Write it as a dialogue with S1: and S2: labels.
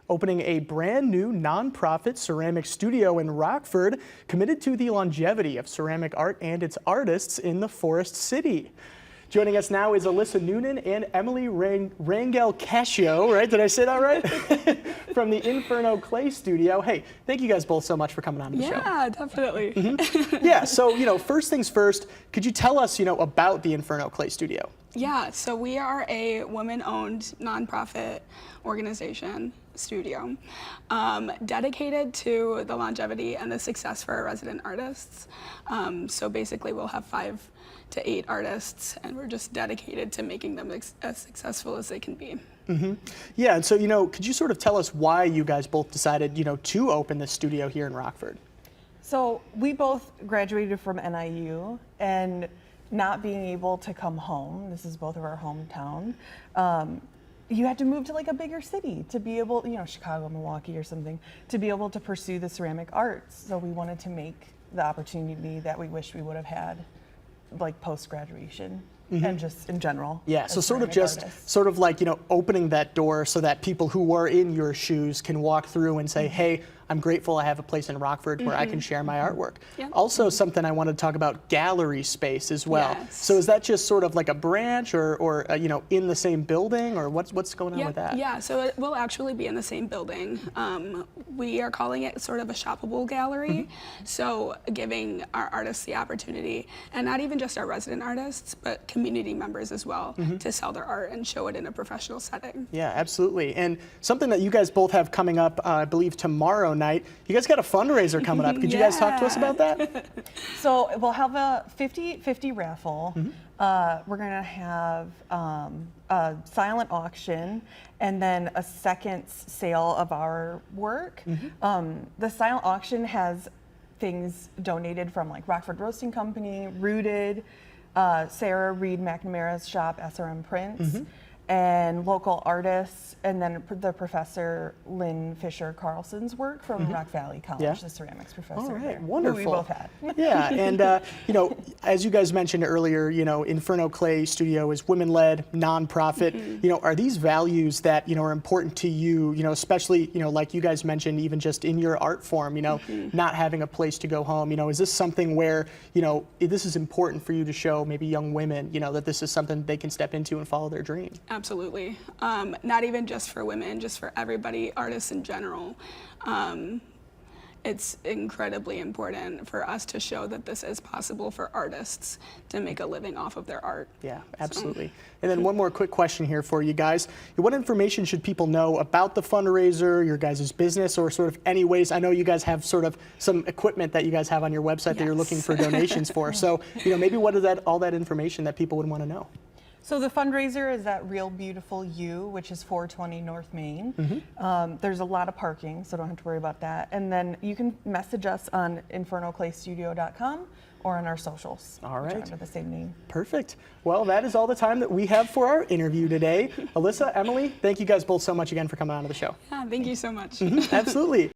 S1: opening a brand new nonprofit ceramic studio in Rockford, committed to the longevity of ceramic art and its artists in the Forest City. Joining us now is Alyssa Noonan and Emily Rangel Cascio, right? Did I say that right? From the Inferno Clay Studio. Hey, thank you guys both so much for coming on the show.
S2: Yeah, definitely.
S1: Yeah, so, first things first, could you tell us, about the Inferno Clay Studio?
S2: Yeah, so we are a women-owned nonprofit organization studio dedicated to the longevity and the success for our resident artists. So basically we'll have 5 to 8 artists, and we're just dedicated to making them as successful as they can be.
S1: Yeah, and so, could you sort of tell us why you guys both decided, to open this studio here in Rockford?
S3: So we both graduated from NIU, and not being able to come home, this is both of our hometown, you had to move to like a bigger city to be able, Chicago, Milwaukee or something, to be able to pursue the ceramic arts. So we wanted to make the opportunity that we wish we would have had, like post-graduation and just in general.
S1: Yeah, so sort of like, opening that door so that people who were in your shoes can walk through and say, hey, I'm grateful I have a place in Rockford where I can share my artwork.
S2: Yeah.
S1: Also something I wanted to talk about, gallery space as well.
S2: Yes.
S1: So is that just sort of like a branch or in the same building, or what's going on with that?
S2: Yeah, so it will actually be in the same building. We are calling it sort of a shoppable gallery, so giving our artists the opportunity, and not even just our resident artists, but community members as well, to sell their art and show it in a professional setting.
S1: Yeah, absolutely. And something that you guys both have coming up, I believe tomorrow night, you guys got a fundraiser coming up. Could you guys talk to us about that?
S3: So we'll have a 50-50 raffle. We're gonna have a silent auction and then a second sale of our work. The silent auction has things donated from like Rockford Roasting Company, Rooted, Sarah Reed McNamara's shop, SRM Prints, and local artists, and then the Professor Lynn Fisher Carlson's work from Rock Valley College, the ceramics professor.
S1: All right,
S3: there,
S1: wonderful.
S3: who we both had.
S1: Yeah, and as you guys mentioned earlier, Inferno Clay Studio is women-led, nonprofit. Are these values that are important to you? Especially like you guys mentioned, even just in your art form. Not having a place to go home. Is this something where this is important for you to show maybe young women that this is something they can step into and follow their dream?
S2: Absolutely. Not even just for women, just for everybody, artists in general. It's incredibly important for us to show that this is possible for artists to make a living off of their art.
S1: Yeah, absolutely. And then one more quick question here for you guys. What information should people know about the fundraiser, your guys' business, or sort of any ways? I know you guys have sort of some equipment that you guys have on your website that you're looking for donations for. So, maybe what is all that information that people would want to know?
S3: So the fundraiser is at Real Beautiful You, which is 420 North Main. There's a lot of parking, so don't have to worry about that. And then you can message us on infernoclaystudio.com or on our socials.
S1: All right.
S3: Which are under the same name.
S1: Perfect. Well, that is all the time that we have for our interview today. Alyssa, Emily, thank you guys both so much again for coming on to the show.
S2: Yeah, thank you so much.
S1: Absolutely.